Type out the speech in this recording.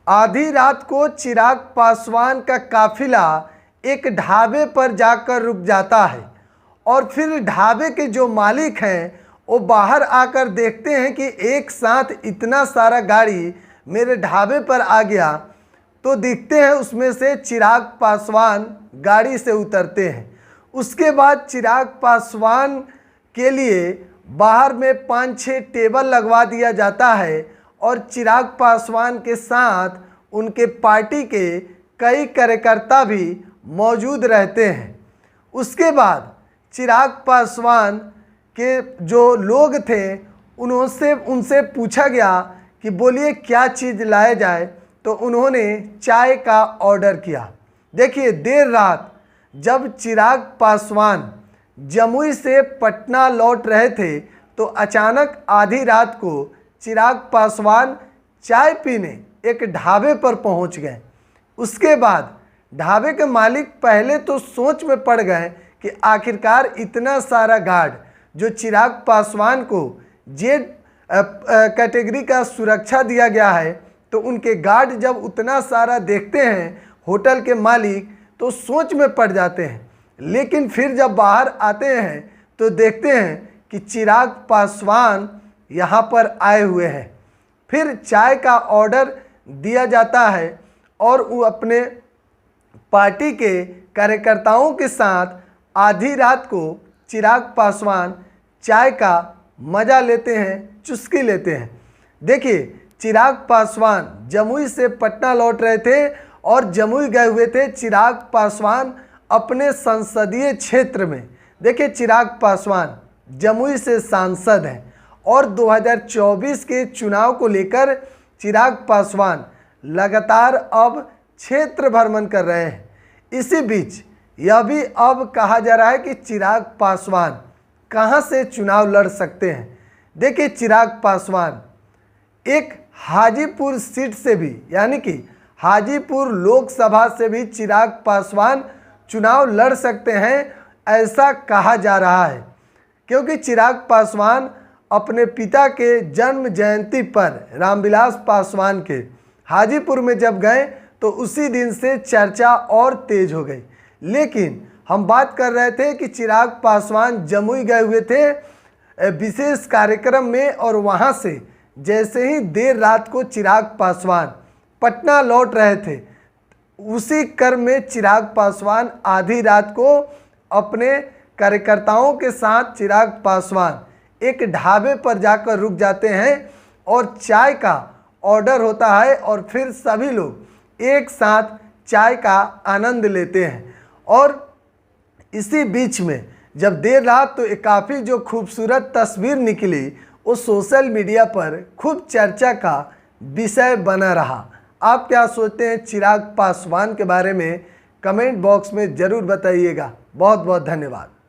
आधी रात को चिराग पासवान का काफिला एक ढाबे पर जाकर रुक जाता है और फिर ढाबे के जो मालिक हैं वो बाहर आकर देखते हैं कि एक साथ इतना सारा गाड़ी मेरे ढाबे पर आ गया। तो दिखते हैं उसमें से चिराग पासवान गाड़ी से उतरते हैं। उसके बाद चिराग पासवान के लिए बाहर में 5-6 टेबल लगवा दिया जाता है और चिराग पासवान के साथ उनके पार्टी के कई कार्यकर्ता भी मौजूद रहते हैं। उसके बाद चिराग पासवान के जो लोग थे उनसे पूछा गया कि बोलिए क्या चीज़ लाया जाए, तो उन्होंने चाय का ऑर्डर किया। देखिए, देर रात जब चिराग पासवान जमुई से पटना लौट रहे थे तो अचानक आधी रात को चिराग पासवान चाय पीने एक ढाबे पर पहुंच गए। उसके बाद ढाबे के मालिक पहले तो सोच में पड़ गए कि आखिरकार इतना सारा गार्ड जो चिराग पासवान को जेड कैटेगरी का सुरक्षा दिया गया है, तो उनके गार्ड जब उतना सारा देखते हैं होटल के मालिक तो सोच में पड़ जाते हैं। लेकिन फिर जब बाहर आते हैं तो देखते हैं कि चिराग पासवान यहाँ पर आए हुए हैं। फिर चाय का ऑर्डर दिया जाता है और वो अपने पार्टी के कार्यकर्ताओं के साथ आधी रात को चिराग पासवान चाय का मज़ा लेते हैं, चुस्की लेते हैं। देखिए, चिराग पासवान जमुई से पटना लौट रहे थे और जमुई गए हुए थे चिराग पासवान अपने संसदीय क्षेत्र में। देखिए, चिराग पासवान जमुई से सांसद हैं और 2024 के चुनाव को लेकर चिराग पासवान लगातार अब क्षेत्र भ्रमण कर रहे हैं। इसी बीच यह भी अब कहा जा रहा है कि चिराग पासवान कहां से चुनाव लड़ सकते हैं। देखिए, चिराग पासवान एक हाजीपुर सीट से भी, यानी कि हाजीपुर लोकसभा से भी चिराग पासवान चुनाव लड़ सकते हैं, ऐसा कहा जा रहा है। क्योंकि चिराग पासवान अपने पिता के जन्म जयंती पर रामविलास पासवान के हाजीपुर में जब गए तो उसी दिन से चर्चा और तेज हो गई। लेकिन हम बात कर रहे थे कि चिराग पासवान जमुई गए हुए थे विशेष कार्यक्रम में और वहां से जैसे ही देर रात को चिराग पासवान पटना लौट रहे थे, उसी क्रम में चिराग पासवान आधी रात को अपने कार्यकर्ताओं के साथ चिराग पासवान एक ढाबे पर जाकर रुक जाते हैं और चाय का ऑर्डर होता है और फिर सभी लोग एक साथ चाय का आनंद लेते हैं। और इसी बीच में जब देर रात तो एक काफ़ी जो खूबसूरत तस्वीर निकली वो सोशल मीडिया पर खूब चर्चा का विषय बना रहा। आप क्या सोचते हैं चिराग पासवान के बारे में? कमेंट बॉक्स में ज़रूर बताइएगा। बहुत बहुत धन्यवाद।